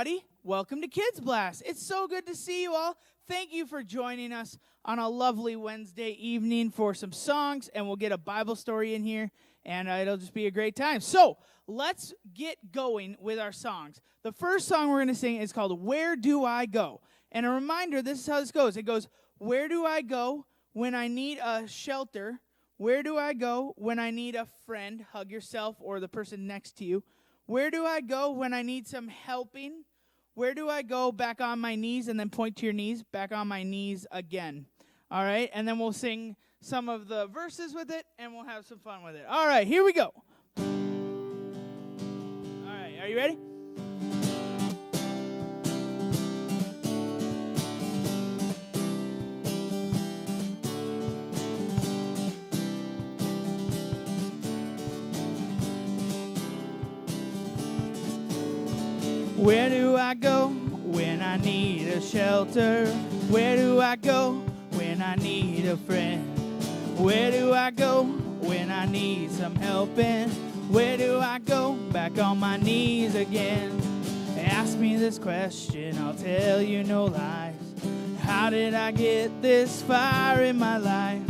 everybody. Welcome to Kids Blast. It's so good to see you all. Thank you for joining us on a lovely Wednesday evening for some songs, and we'll get a Bible story in here, and it'll just be a great time. So let's get going with our songs. The first song we're going to sing is called Where Do I Go? And a reminder, this is how this goes. It goes, where do I go when I need a shelter? Where do I go when I need a friend? Hug yourself or the person next to you. Where do I go when I need some helping? Where do I go? Back on my knees, and then point to your knees. Back on my knees again. All right, and then we'll sing some of the verses with it, and we'll have some fun with it. All right, here we go. All right, are you ready? Where do I go when I need a shelter? Where do I go when I need a friend? Where do I go when I need some helping? Where do I go? Back on my knees again. Ask me this question, I'll tell you no lies. How did I get this far in my life?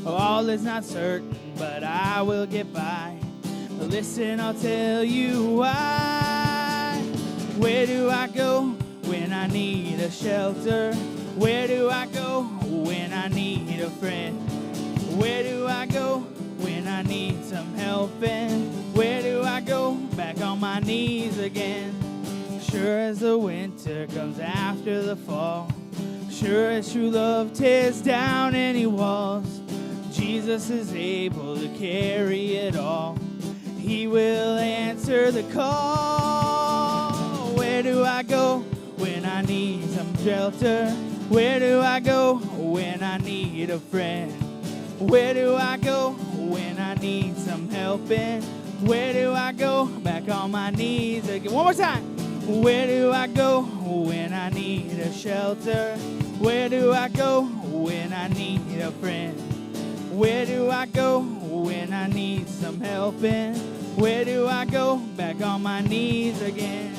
All is not certain, but I will get by. Listen, I'll tell you why. Where do I go when I need a shelter? Where do I go when I need a friend? Where do I go when I need some helping? Where do I go? Back on my knees again. Sure as the winter comes after the fall, sure as true love tears down any walls, Jesus is able to carry it all. He will answer the call. Where do I go when I need some shelter? Where do I go when I need a friend? Where do I go when I need some helping? Where do I go? Back on my knees again. One more time. Where do I go when I need a shelter? Where do I go when I need a friend? Where do I go when I need some helping? Where do I go? Back on my knees again.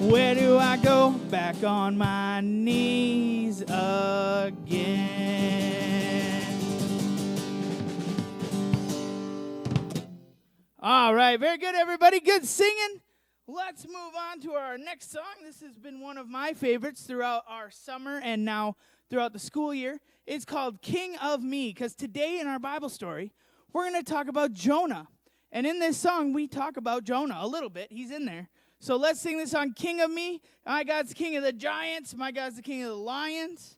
Where do I go? Back on my knees again. All right, very good, everybody. Good singing. Let's move on to our next song. This has been one of my favorites throughout our summer and now throughout the school year. It's called King of Me, because today in our Bible story, we're going to talk about Jonah. And in this song, we talk about Jonah a little bit. He's in there. So let's sing this song, King of Me. My God's the King of the giants. My God's the King of the lions.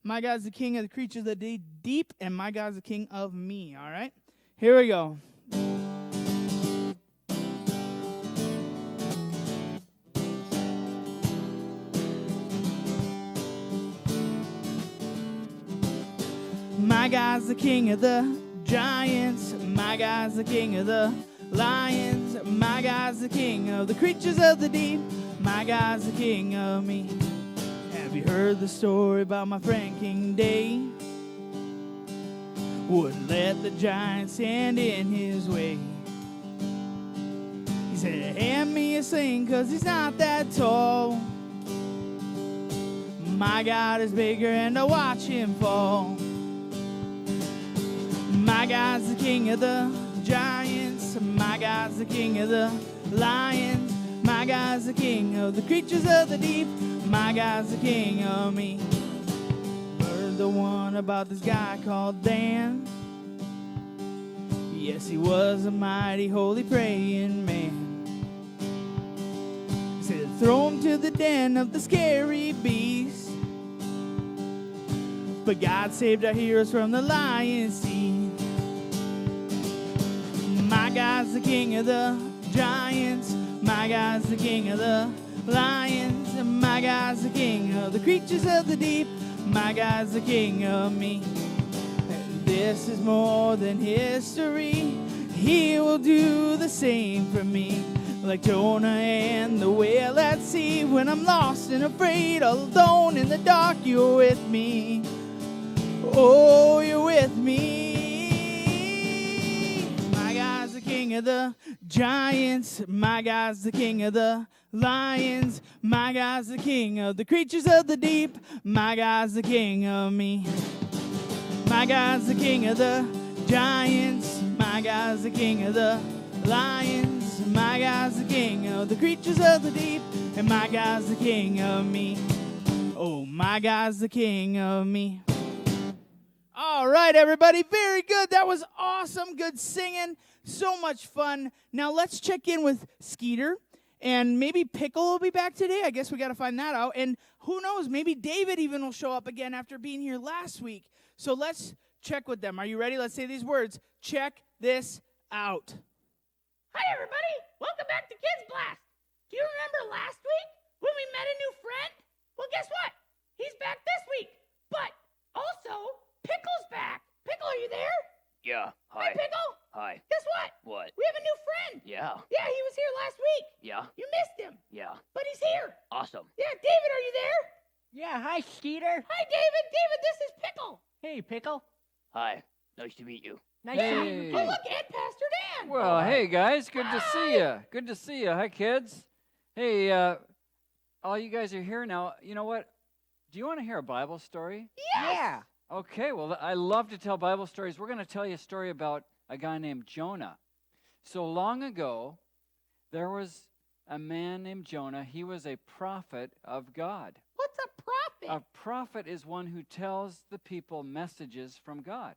My God's the King of the creatures of the deep. And my God's the King of me, all right? Here we go. My God's the King of the giants. My God's the King of the lions. My God's the King of the creatures of the deep. My God's the King of me. Have you heard the story about my friend King Dave? Wouldn't let the giant stand in his way. He said, hand me a sling, 'cause he's not that tall. My God is bigger, and I watch him fall. My God's the King of the giants. My God's the King of the lions. My God's the King of the creatures of the deep. My God's the King of me. Heard the one about this guy called Dan. Yes, he was a mighty holy praying man. He said, throw him to the den of the scary beast. But God saved our heroes from the lion's teeth. My God's the King of the giants. My God's the King of the lions. My God's the King of the creatures of the deep. My God's the King of me. And this is more than history. He will do the same for me. Like Jonah and the whale at sea. When I'm lost and afraid, alone in the dark, you're with me. Oh, you're with me. My God's the King king of the giants. My God's the king of the lions. My God's the king of the creatures of the deep. My God's the king of me. My God's the king of the giants. My God's the king of the lions. My God's the king of the creatures of the deep. And my God's the king of me. Oh, my God's the king of me. All right, everybody. Very good. That was awesome. Good singing. So much fun. Now let's check in with Skeeter. And maybe Pickle will be back today. I guess we got to find that out. And who knows, maybe David even will show up again after being here last week. So let's check with them. Are you ready? Let's say these words. Check this out. Hi, everybody. Welcome back to Kids Blast. Do you remember last week when we met a new friend? Well, guess what? He's back this week. But also, Pickle's back. Pickle, are you there? Yeah, hi. Hi, Pickle. Hi. Guess what? What? We have a new friend. Yeah, Yeah, he was here last week. yeah, You missed him, yeah. but he's here. Awesome. Yeah, David, are you there? Yeah, hi, Skeeter. Hi, David. David, this is Pickle. Hey, Pickle. Hi. Nice to meet you. Nice to meet Hey. you. Oh, look, and Pastor Dan. Well, hey guys, good to see you. Good to see you. Hi, kids. Hey, all you guys are here now. You know what? Do you want to hear a Bible story? Yeah. Okay, well, I love to tell Bible stories. We're going to tell you a story about a guy named Jonah. So long ago, there was a man named Jonah. He was a prophet of God. What's a prophet? A prophet is one who tells the people messages from God.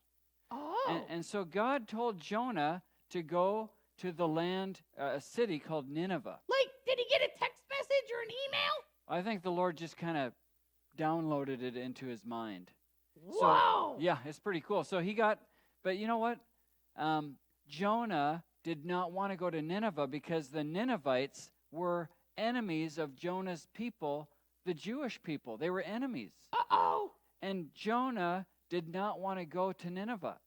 Oh. And so God told Jonah to go to the land, a city called Nineveh. Like, did he get a text message or an email? I think the Lord just kind of downloaded it into his mind. Whoa. So, yeah, it's pretty cool. So but you know what? Jonah did not want to go to Nineveh because the Ninevites were enemies of Jonah's people, the Jewish people. They were enemies. Uh-oh. And Jonah did not want to go to Nineveh.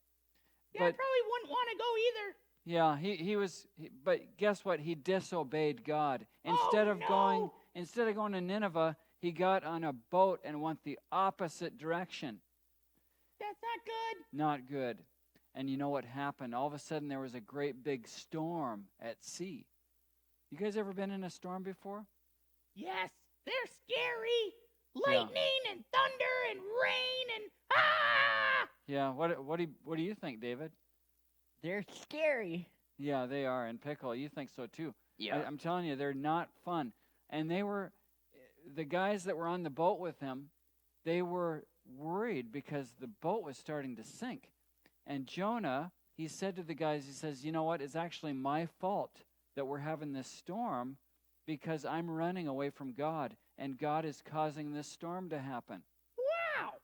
Yeah, I probably wouldn't want to go either. Yeah, but guess what? He disobeyed God. Instead of going to Nineveh, he got on a boat and went the opposite direction. That's not good. Not good. And you know what happened? All of a sudden there was a great big storm at sea. You guys ever been in a storm before? Yes, they're scary. Lightning and thunder and rain and Yeah, what do you think, David? They're scary. Yeah, they are. And Pickle, you think so too. Yeah. I'm telling you, they're not fun. And the guys that were on the boat with him, they were worried because the boat was starting to sink. And Jonah, he said to the guys, he says, you know what, it's actually my fault that we're having this storm because I'm running away from God, and God is causing this storm to happen. wow.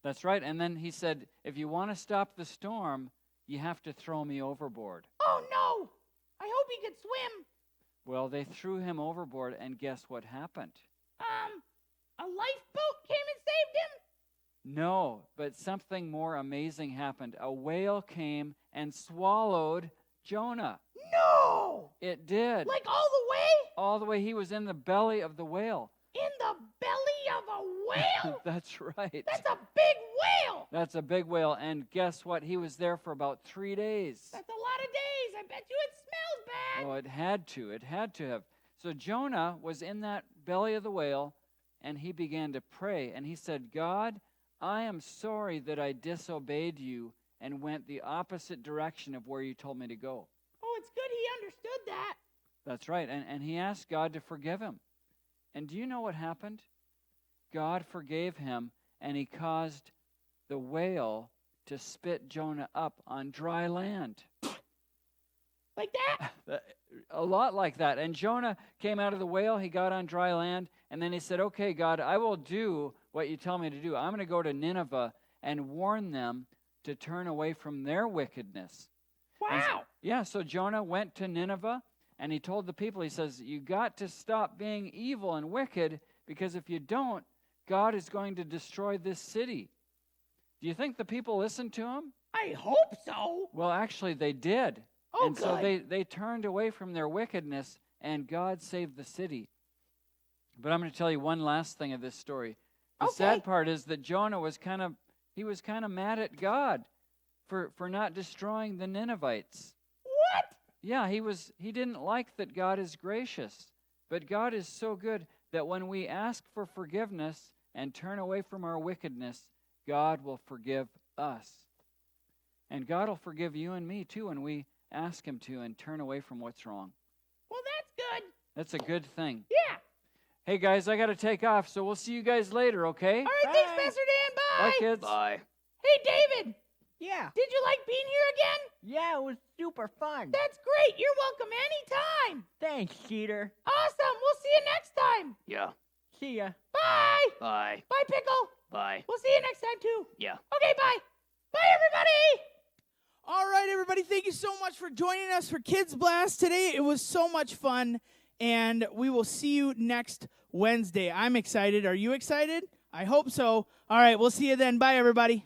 That's right. And then he said, if you want to stop the storm, you have to throw me overboard. Oh, no. I hope he could swim. Well, they threw him overboard, and guess what happened? A lifeboat came and saved him? No, but something more amazing happened. A whale came and swallowed Jonah. No. It did. Like all the way? All the way he was in the belly of the whale. In the belly of a whale? That's right. That's a big whale. That's a big whale. And guess what? He was there for about 3 days. That's a lot of days. I bet you it smells bad. Oh, it had to. It had to have. So Jonah was in that belly of the whale, and he began to pray. And he said, God, I am sorry that I disobeyed you and went the opposite direction of where you told me to go. Oh, it's good he understood that. That's right. And he asked God to forgive him. And do you know what happened? God forgave him, and he caused the whale to spit Jonah up on dry land. Like that? A lot like that. And Jonah came out of the whale. He got on dry land. And then he said, okay, God, I will do what you tell me to do. I'm going to go to Nineveh and warn them to turn away from their wickedness. Wow. So Jonah went to Nineveh, and he told the people, he says, you got to stop being evil and wicked, because if you don't, God is going to destroy this city. Do you think the people listened to him? I hope so. Well, actually, they did. Oh, and good. so they turned away from their wickedness, and God saved the city. But I'm going to tell you one last thing of this story. The sad part is that Jonah was kind of mad at God for not destroying the Ninevites. What? Yeah, he didn't like that God is gracious. But God is so good that when we ask for forgiveness and turn away from our wickedness, God will forgive us. And God will forgive you and me too when we ask him to and turn away from what's wrong. Well, that's good. That's a good thing. Yeah. Hey guys, I got to take off, so we'll see you guys later, okay? All right, thanks, Pastor Dan. Bye. Bye, kids. Bye. Hey, David, Yeah. did you like being here again? Yeah, it was super fun. That's great. You're welcome anytime. Thanks, Skeeter. Awesome. We'll see you next time. Yeah. See ya. Bye. Bye. Bye, Pickle. Bye. We'll see you next time, too. Yeah. Okay, bye. Bye, everybody. All right, everybody, thank you so much for joining us for Kids Blast today. It was so much fun, and we will see you next Wednesday. I'm excited. Are you excited? I hope so. All right, we'll see you then. Bye, everybody.